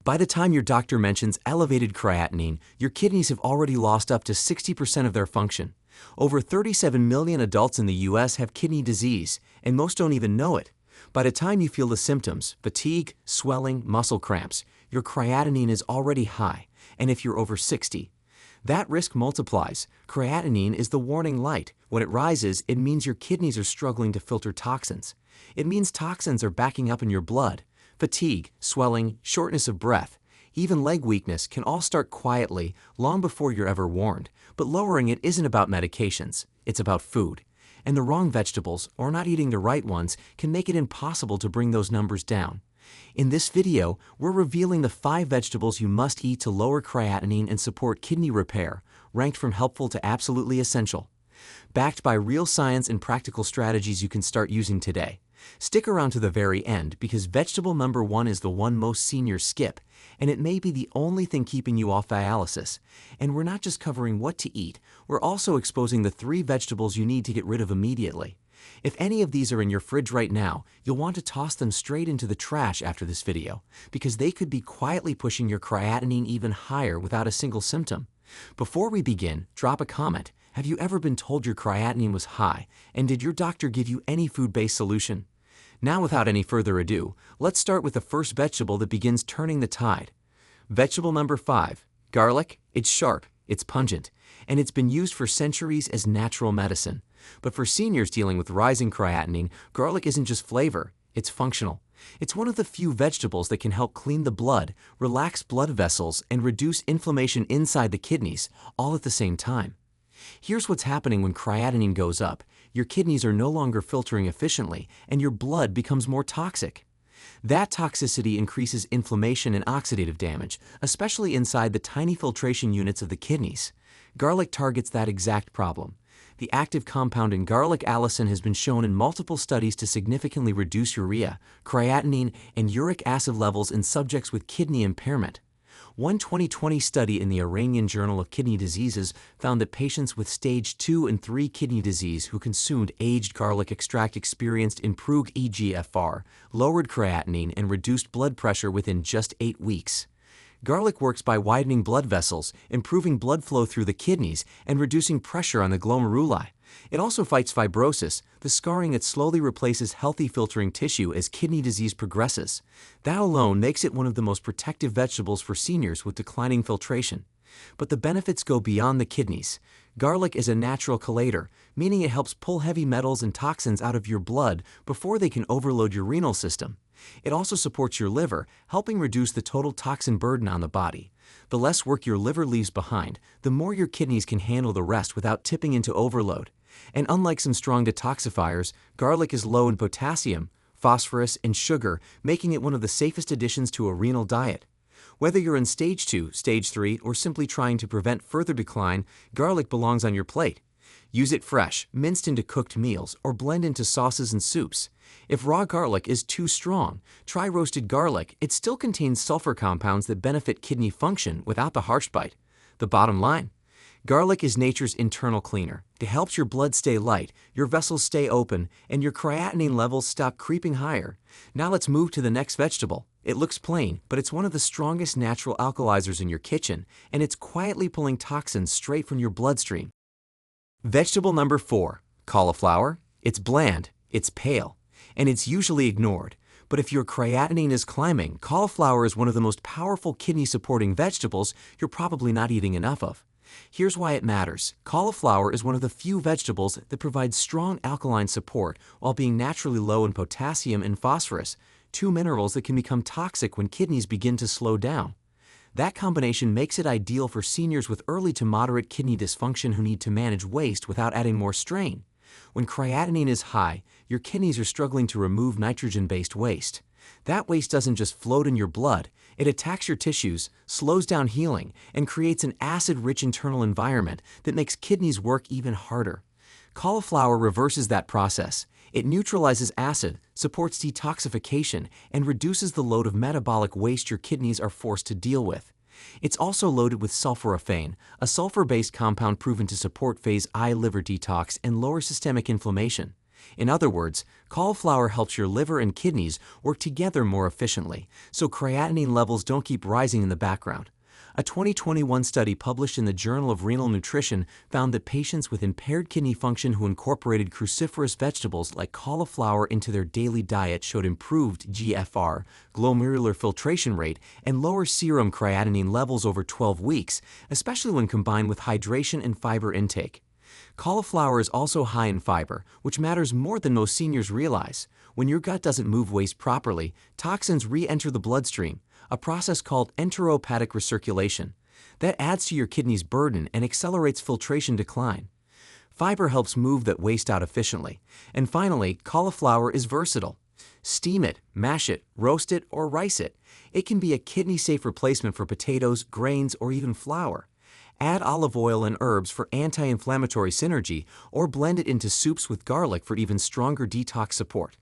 By the time your doctor mentions elevated creatinine, your kidneys have already lost up to 60% of their function. Over 37 million adults in the US have kidney disease, and most don't even know it. By the time you feel the symptoms, fatigue, swelling, muscle cramps, your creatinine is already high, and if you're over 60, that risk multiplies. Creatinine is the warning light. When it rises, it means your kidneys are struggling to filter toxins. It means toxins are backing up in your blood. Fatigue, swelling, shortness of breath, even leg weakness can all start quietly long before you're ever warned. But lowering it isn't about medications, it's about food. And the wrong vegetables, or not eating the right ones, can make it impossible to bring those numbers down. In this video, we're revealing the 5 vegetables you must eat to lower creatinine and support kidney repair, ranked from helpful to absolutely essential. Backed by real science and practical strategies you can start using today. Stick around to the very end because vegetable number 1 is the one most seniors skip, and it may be the only thing keeping you off dialysis. And we're not just covering what to eat, we're also exposing the 3 vegetables you need to get rid of immediately. If any of these are in your fridge right now, you'll want to toss them straight into the trash after this video, because they could be quietly pushing your creatinine even higher without a single symptom. Before we begin, drop a comment. Have you ever been told your creatinine was high, and did your doctor give you any food-based solution? Now, without any further ado, let's start with the first vegetable that begins turning the tide. Vegetable number 5, garlic. It's sharp, it's pungent, and it's been used for centuries as natural medicine. But for seniors dealing with rising creatinine, garlic isn't just flavor, it's functional. It's one of the few vegetables that can help clean the blood, relax blood vessels, and reduce inflammation inside the kidneys, all at the same time. Here's what's happening when creatinine goes up. Your kidneys are no longer filtering efficiently, and your blood becomes more toxic. That toxicity increases inflammation and oxidative damage, especially inside the tiny filtration units of the kidneys. Garlic targets that exact problem. The active compound in garlic allicin has been shown in multiple studies to significantly reduce urea, creatinine, and uric acid levels in subjects with kidney impairment. One 2020 study in the Iranian Journal of Kidney Diseases found that patients with stage 2 and 3 kidney disease who consumed aged garlic extract experienced improved eGFR, lowered creatinine, and reduced blood pressure within just 8 weeks. Garlic works by widening blood vessels, improving blood flow through the kidneys, and reducing pressure on the glomeruli. It also fights fibrosis, the scarring that slowly replaces healthy filtering tissue as kidney disease progresses. That alone makes it one of the most protective vegetables for seniors with declining filtration. But the benefits go beyond the kidneys. Garlic is a natural chelator, meaning it helps pull heavy metals and toxins out of your blood before they can overload your renal system. It also supports your liver, helping reduce the total toxin burden on the body. The less work your liver leaves behind, the more your kidneys can handle the rest without tipping into overload. And unlike some strong detoxifiers, garlic is low in potassium, phosphorus, and sugar, making it one of the safest additions to a renal diet. Whether you're in stage 2, stage 3, or simply trying to prevent further decline, garlic belongs on your plate. Use it fresh, minced into cooked meals, or blend into sauces and soups. If raw garlic is too strong, try roasted garlic. It still contains sulfur compounds that benefit kidney function without the harsh bite. The bottom line: garlic is nature's internal cleaner. It helps your blood stay light, your vessels stay open, and your creatinine levels stop creeping higher. Now let's move to the next vegetable. It looks plain, but it's one of the strongest natural alkalizers in your kitchen, and it's quietly pulling toxins straight from your bloodstream. Vegetable number 4, cauliflower. It's bland, it's pale, and it's usually ignored. But if your creatinine is climbing, cauliflower is one of the most powerful kidney-supporting vegetables you're probably not eating enough of. Here's why it matters. Cauliflower is one of the few vegetables that provides strong alkaline support while being naturally low in potassium and phosphorus, 2 minerals that can become toxic when kidneys begin to slow down. That combination makes it ideal for seniors with early to moderate kidney dysfunction who need to manage waste without adding more strain. When creatinine is high, your kidneys are struggling to remove nitrogen-based waste. That waste doesn't just float in your blood, it attacks your tissues, slows down healing, and creates an acid-rich internal environment that makes kidneys work even harder. Cauliflower reverses that process. It neutralizes acid, supports detoxification, and reduces the load of metabolic waste your kidneys are forced to deal with. It's also loaded with sulforaphane, a sulfur-based compound proven to support phase I liver detox and lower systemic inflammation. In other words, cauliflower helps your liver and kidneys work together more efficiently, so creatinine levels don't keep rising in the background. A 2021 study published in the Journal of Renal Nutrition found that patients with impaired kidney function who incorporated cruciferous vegetables like cauliflower into their daily diet showed improved GFR, glomerular filtration rate, and lower serum creatinine levels over 12 weeks, especially when combined with hydration and fiber intake. Cauliflower is also high in fiber, which matters more than most seniors realize. When your gut doesn't move waste properly, toxins re-enter the bloodstream, a process called enterohepatic recirculation. That adds to your kidney's burden and accelerates filtration decline. Fiber helps move that waste out efficiently. And finally, cauliflower is versatile. Steam it, mash it, roast it, or rice it. It can be a kidney-safe replacement for potatoes, grains, or even flour. Add olive oil and herbs for anti-inflammatory synergy, or blend it into soups with garlic for even stronger detox support.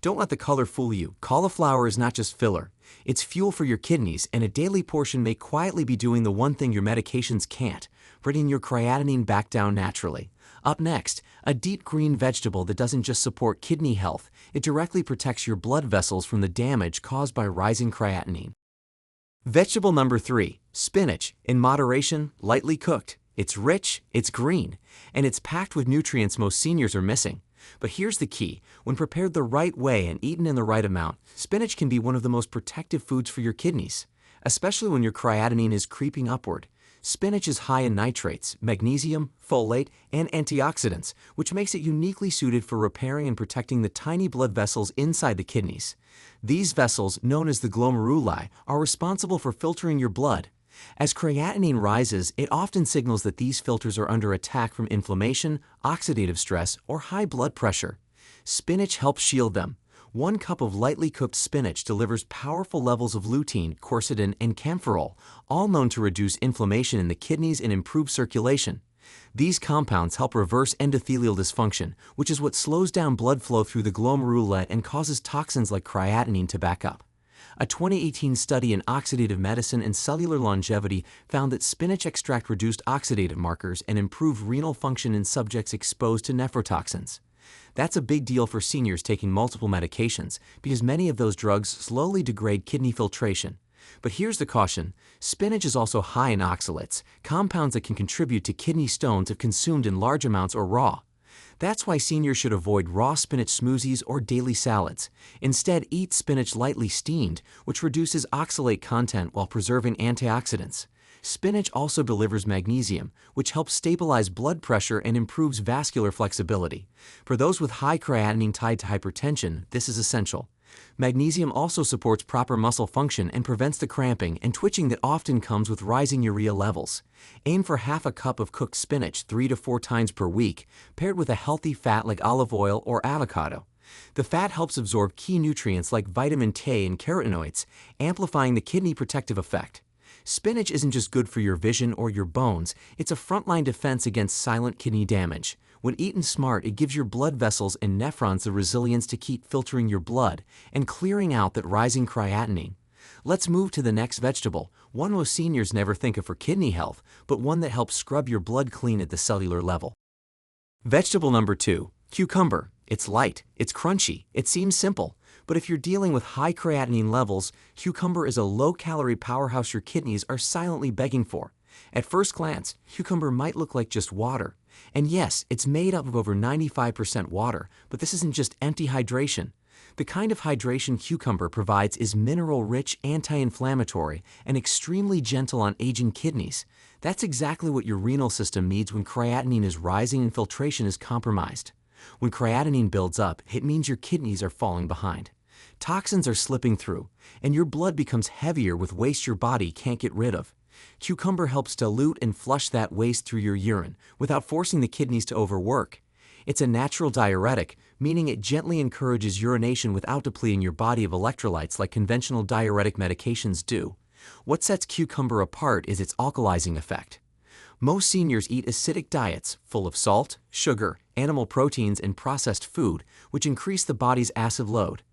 Don't let the color fool you. Cauliflower is not just filler. It's fuel for your kidneys, and a daily portion may quietly be doing the one thing your medications can't, bringing your creatinine back down naturally. Up next, a deep green vegetable that doesn't just support kidney health, it directly protects your blood vessels from the damage caused by rising creatinine. Vegetable number 3, spinach, in moderation, lightly cooked. It's rich, it's green, and it's packed with nutrients most seniors are missing. But here's the key: when prepared the right way and eaten in the right amount, spinach can be one of the most protective foods for your kidneys, especially when your creatinine is creeping upward. Spinach is high in nitrates, magnesium, folate, and antioxidants, which makes it uniquely suited for repairing and protecting the tiny blood vessels inside the kidneys. These vessels, known as the glomeruli, are responsible for filtering your blood. As creatinine rises, it often signals that these filters are under attack from inflammation, oxidative stress, or high blood pressure. Spinach helps shield them. 1 cup of lightly cooked spinach delivers powerful levels of lutein, quercetin, and camphorol, all known to reduce inflammation in the kidneys and improve circulation. These compounds help reverse endothelial dysfunction, which is what slows down blood flow through the glomeruli and causes toxins like creatinine to back up. A 2018 study in oxidative medicine and cellular longevity found that spinach extract reduced oxidative markers and improved renal function in subjects exposed to nephrotoxins. That's a big deal for seniors taking multiple medications, because many of those drugs slowly degrade kidney filtration. But here's the caution: spinach is also high in oxalates, compounds that can contribute to kidney stones if consumed in large amounts or raw. That's why seniors should avoid raw spinach smoothies or daily salads. Instead, eat spinach lightly steamed, which reduces oxalate content while preserving antioxidants. Spinach also delivers magnesium, which helps stabilize blood pressure and improves vascular flexibility. For those with high creatinine tied to hypertension, this is essential. Magnesium also supports proper muscle function and prevents the cramping and twitching that often comes with rising urea levels. Aim for half a cup of cooked spinach 3 to 4 times per week, paired with a healthy fat like olive oil or avocado. The fat helps absorb key nutrients like vitamin K and carotenoids, amplifying the kidney protective effect. Spinach isn't just good for your vision or your bones, it's a frontline defense against silent kidney damage. When eaten smart, it gives your blood vessels and nephrons the resilience to keep filtering your blood and clearing out that rising creatinine. Let's move to the next vegetable, one most seniors never think of for kidney health, but one that helps scrub your blood clean at the cellular level. Vegetable number 2, cucumber. It's light, it's crunchy, it seems simple, but if you're dealing with high creatinine levels, cucumber is a low-calorie powerhouse your kidneys are silently begging for. At first glance, cucumber might look like just water. And yes, it's made up of over 95% water, but this isn't just empty hydration. The kind of hydration cucumber provides is mineral-rich, anti-inflammatory, and extremely gentle on aging kidneys. That's exactly what your renal system needs when creatinine is rising and filtration is compromised. When creatinine builds up, it means your kidneys are falling behind. Toxins are slipping through, and your blood becomes heavier with waste your body can't get rid of. Cucumber helps dilute and flush that waste through your urine without forcing the kidneys to overwork. It's a natural diuretic, meaning it gently encourages urination without depleting your body of electrolytes like conventional diuretic medications do. What sets cucumber apart is its alkalizing effect. Most seniors eat acidic diets full of salt, sugar, animal proteins, and processed food, which increase the body's acid load.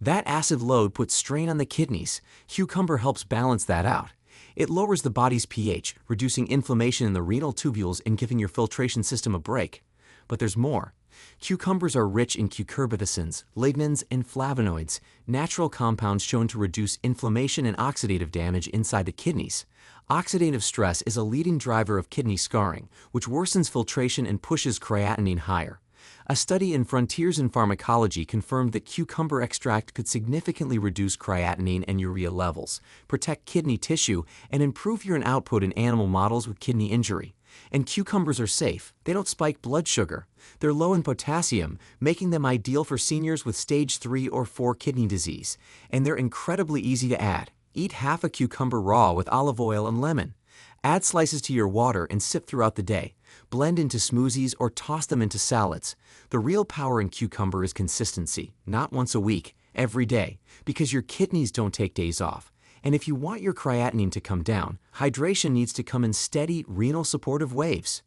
That acid load puts strain on the kidneys. Cucumber helps balance that out. It lowers the body's pH, reducing inflammation in the renal tubules and giving your filtration system a break. But there's more. Cucumbers are rich in cucurbitacins, lignans, and flavonoids, natural compounds shown to reduce inflammation and oxidative damage inside the kidneys. Oxidative stress is a leading driver of kidney scarring, which worsens filtration and pushes creatinine higher. A study in Frontiers in Pharmacology confirmed that cucumber extract could significantly reduce creatinine and urea levels, protect kidney tissue, and improve urine output in animal models with kidney injury. And cucumbers are safe. They don't spike blood sugar. They're low in potassium, making them ideal for seniors with stage 3 or 4 kidney disease. And they're incredibly easy to add. Eat half a cucumber raw with olive oil and lemon. Add slices to your water and sip throughout the day. Blend into smoothies or toss them into salads. The real power in cucumber is consistency, not once a week, every day, because your kidneys don't take days off. And if you want your creatinine to come down, hydration needs to come in steady, renal supportive waves.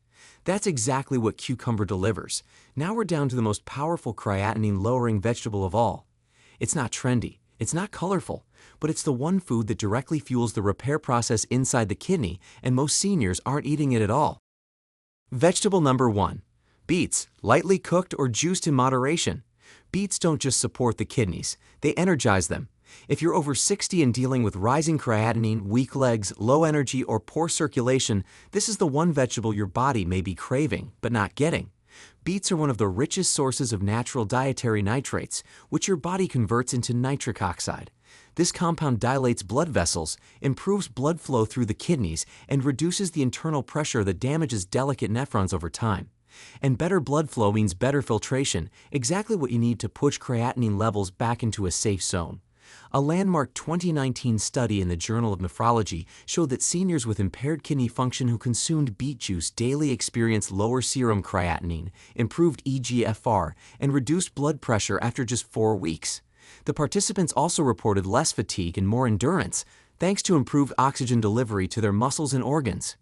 That's exactly what cucumber delivers. Now we're down to the most powerful creatinine-lowering vegetable of all. It's not trendy, it's not colorful, but it's the one food that directly fuels the repair process inside the kidney, and most seniors aren't eating it at all. Vegetable number 1. Beets, lightly cooked or juiced in moderation. Beets don't just support the kidneys, they energize them. If you're over 60 and dealing with rising creatinine, weak legs, low energy, or poor circulation, this is the one vegetable your body may be craving, but not getting. Beets are one of the richest sources of natural dietary nitrates, which your body converts into nitric oxide. This compound dilates blood vessels, improves blood flow through the kidneys, and reduces the internal pressure that damages delicate nephrons over time. And better blood flow means better filtration, exactly what you need to push creatinine levels back into a safe zone. A landmark 2019 study in the Journal of Nephrology showed that seniors with impaired kidney function who consumed beet juice daily experienced lower serum creatinine, improved eGFR, and reduced blood pressure after just 4 weeks. The participants also reported less fatigue and more endurance, thanks to improved oxygen delivery to their muscles and organs.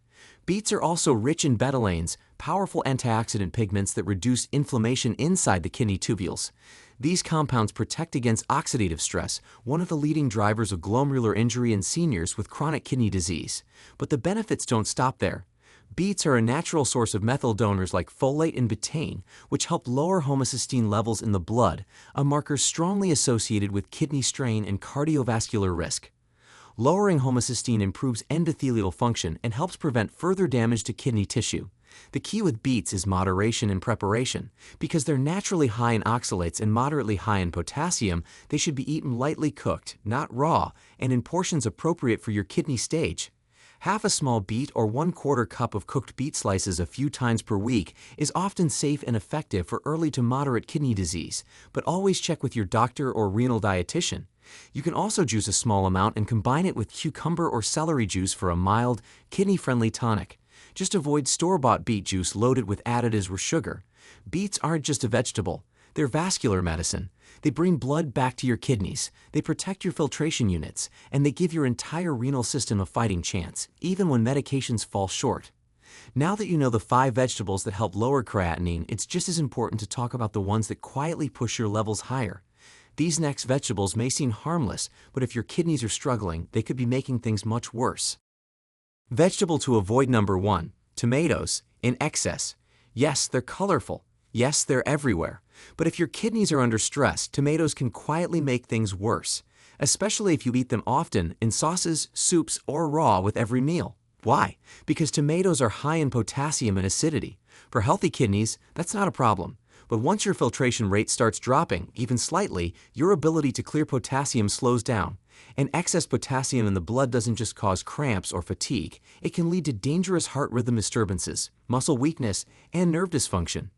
Beets are also rich in betalains, powerful antioxidant pigments that reduce inflammation inside the kidney tubules. These compounds protect against oxidative stress, one of the leading drivers of glomerular injury in seniors with chronic kidney disease. But the benefits don't stop there. Beets are a natural source of methyl donors like folate and betaine, which help lower homocysteine levels in the blood, a marker strongly associated with kidney strain and cardiovascular risk. Lowering homocysteine improves endothelial function and helps prevent further damage to kidney tissue. The key with beets is moderation and preparation. Because they're naturally high in oxalates and moderately high in potassium, they should be eaten lightly cooked, not raw, and in portions appropriate for your kidney stage. Half a small beet or 1/4 cup of cooked beet slices a few times per week is often safe and effective for early to moderate kidney disease, but always check with your doctor or renal dietitian. You can also juice a small amount and combine it with cucumber or celery juice for a mild, kidney-friendly tonic. Just avoid store-bought beet juice loaded with additives or sugar. Beets aren't just a vegetable. They're vascular medicine. They bring blood back to your kidneys, they protect your filtration units, and they give your entire renal system a fighting chance, even when medications fall short. Now that you know the 5 vegetables that help lower creatinine, it's just as important to talk about the ones that quietly push your levels higher. These next vegetables may seem harmless, but if your kidneys are struggling, they could be making things much worse. Vegetable to avoid number 1, tomatoes, in excess. Yes, they're colorful. Yes, they're everywhere. But if your kidneys are under stress, tomatoes can quietly make things worse, especially if you eat them often in sauces, soups, or raw with every meal. Why? Because tomatoes are high in potassium and acidity. For healthy kidneys, that's not a problem. But once your filtration rate starts dropping, even slightly, your ability to clear potassium slows down. And excess potassium in the blood doesn't just cause cramps or fatigue, it can lead to dangerous heart rhythm disturbances, muscle weakness, and nerve dysfunction.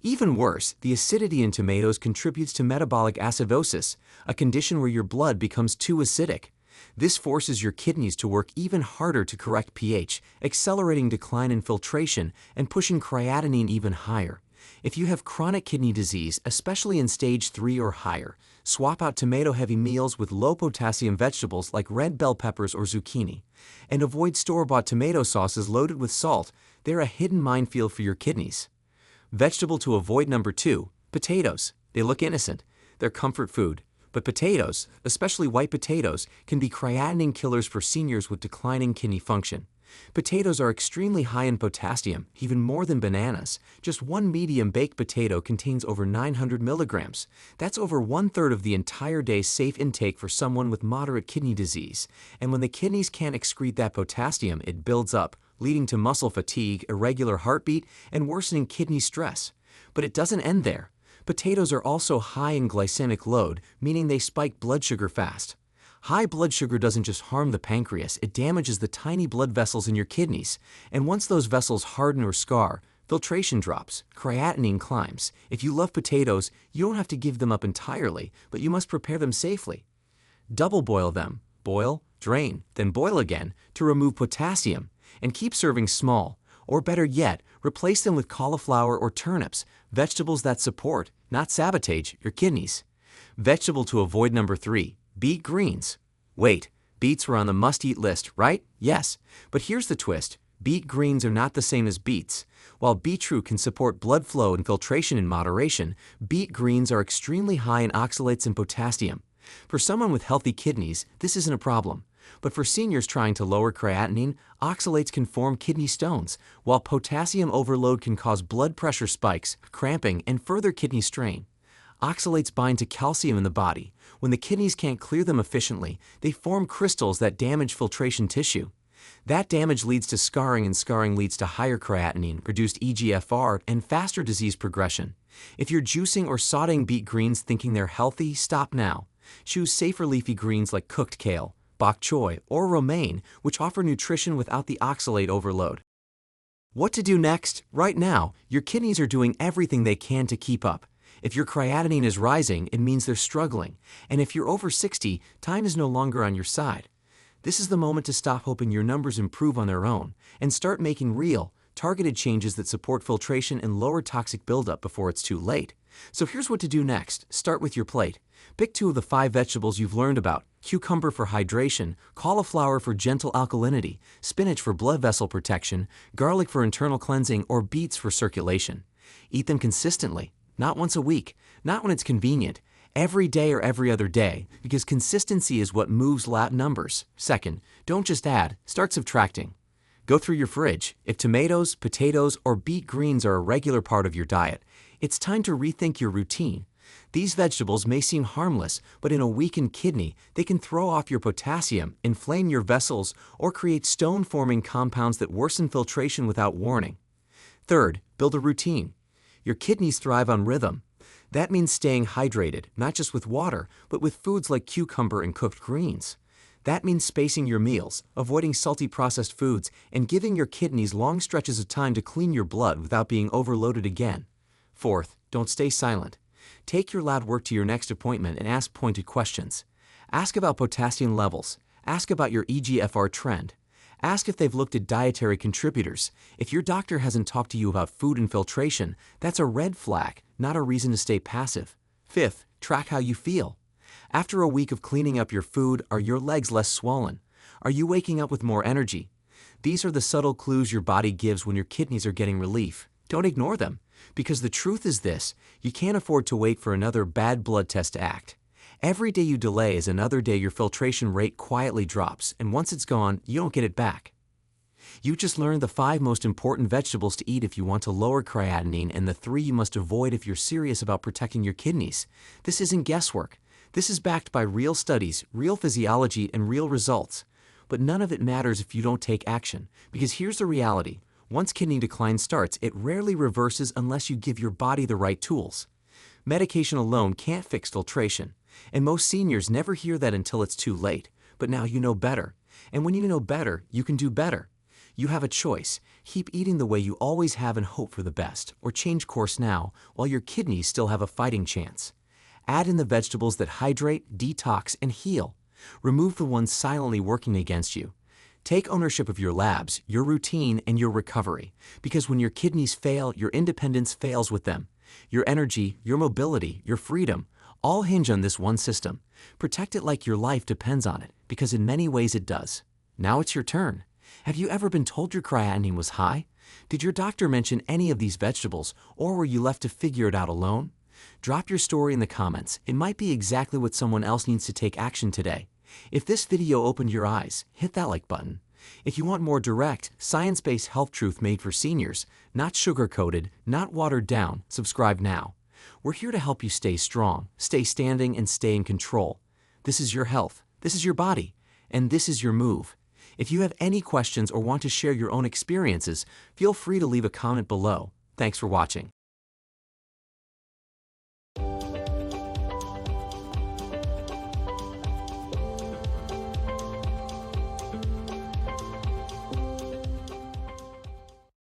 Even worse, the acidity in tomatoes contributes to metabolic acidosis, a condition where your blood becomes too acidic. This forces your kidneys to work even harder to correct pH, accelerating decline in filtration and pushing creatinine even higher. If you have chronic kidney disease, especially in stage 3 or higher, swap out tomato-heavy meals with low-potassium vegetables like red bell peppers or zucchini. And avoid store-bought tomato sauces loaded with salt. They're a hidden minefield for your kidneys. Vegetable to avoid number 2, potatoes. They look innocent. They're comfort food. But potatoes, especially white potatoes, can be creatinine killers for seniors with declining kidney function. Potatoes are extremely high in potassium, even more than bananas. Just one medium baked potato contains over 900 milligrams. That's over 1/3 of the entire day's safe intake for someone with moderate kidney disease. And when the kidneys can't excrete that potassium, it builds up, leading to muscle fatigue, irregular heartbeat, and worsening kidney stress. But it doesn't end there. Potatoes are also high in glycemic load, meaning they spike blood sugar fast. High blood sugar doesn't just harm the pancreas, it damages the tiny blood vessels in your kidneys. And once those vessels harden or scar, filtration drops, creatinine climbs. If you love potatoes, you don't have to give them up entirely, but you must prepare them safely. Double boil them. Boil, drain, then boil again to remove potassium. And keep serving small. Or better yet, replace them with cauliflower or turnips, vegetables that support, not sabotage, your kidneys. Vegetable to avoid number 3. Beet greens. Wait, beets were on the must-eat list, right? Yes, but here's the twist. Beet greens are not the same as beets. While beetroot can support blood flow and filtration in moderation, beet greens are extremely high in oxalates and potassium. For someone with healthy kidneys, this isn't a problem. But for seniors trying to lower creatinine, oxalates can form kidney stones, while potassium overload can cause blood pressure spikes, cramping, and further kidney strain. Oxalates bind to calcium in the body. When the kidneys can't clear them efficiently, they form crystals that damage filtration tissue. That damage leads to scarring, and scarring leads to higher creatinine, reduced EGFR, and faster disease progression. If you're juicing or sauteing beet greens thinking they're healthy, stop now. Choose safer leafy greens like cooked kale, bok choy, or romaine, which offer nutrition without the oxalate overload. What to do next? Right now, your kidneys are doing everything they can to keep up. If your creatinine is rising, it means they're struggling. And if you're over 60, time is no longer on your side. This is the moment to stop hoping your numbers improve on their own and start making real, targeted changes that support filtration and lower toxic buildup before it's too late. So here's what to do next. Start with your plate. Pick 2 of the 5 vegetables you've learned about: cucumber for hydration, cauliflower for gentle alkalinity, spinach for blood vessel protection, garlic for internal cleansing, or beets for circulation. Eat them consistently. Not once a week, not when it's convenient, every day or every other day, because consistency is what moves lab numbers. Second, don't just add, start subtracting. Go through your fridge. If tomatoes, potatoes, or beet greens are a regular part of your diet, it's time to rethink your routine. These vegetables may seem harmless, but in a weakened kidney, they can throw off your potassium, inflame your vessels, or create stone-forming compounds that worsen filtration without warning. Third, build a routine. Your kidneys thrive on rhythm. That means staying hydrated, not just with water, but with foods like cucumber and cooked greens. That means spacing your meals, avoiding salty processed foods, and giving your kidneys long stretches of time to clean your blood without being overloaded again. Fourth, don't stay silent. Take your lab work to your next appointment and ask pointed questions. Ask about potassium levels. Ask about your EGFR trend. Ask if they've looked at dietary contributors. If your doctor hasn't talked to you about food and filtration, that's a red flag, not a reason to stay passive. Fifth, track how you feel. After a week of cleaning up your food, are your legs less swollen? Are you waking up with more energy? These are the subtle clues your body gives when your kidneys are getting relief. Don't ignore them, because the truth is this: you can't afford to wait for another bad blood test to act. Every day you delay is another day your filtration rate quietly drops, and once it's gone, you don't get it back. You just learned the 5 most important vegetables to eat if you want to lower creatinine and the 3 you must avoid if you're serious about protecting your kidneys. This isn't guesswork. This is backed by real studies, real physiology, and real results. But none of it matters if you don't take action, because here's the reality. Once kidney decline starts, it rarely reverses unless you give your body the right tools. Medication alone can't fix filtration, and most seniors never hear that until it's too late. But now you know better, and when you know better, you can do better. You have a choice. Keep eating the way you always have and hope for the best, or change course now while your kidneys still have a fighting chance. Add in the vegetables that hydrate, detox, and heal. Remove the ones silently working against you. Take ownership of your labs, your routine, and your recovery, because when your kidneys fail, your independence fails with them. Your energy, your mobility, your freedom, all hinge on this one system. Protect it like your life depends on it, because in many ways it does. Now it's your turn. Have you ever been told your creatinine was high? Did your doctor mention any of these vegetables, or were you left to figure it out alone? Drop your story in the comments. It might be exactly what someone else needs to take action today. If this video opened your eyes, hit that like button. If you want more direct, science-based health truth made for seniors, not sugar-coated, not watered down, subscribe now. We're here to help you stay strong, stay standing, and stay in control. This is your health, this is your body, and this is your move. If you have any questions or want to share your own experiences, feel free to leave a comment below. Thanks for watching.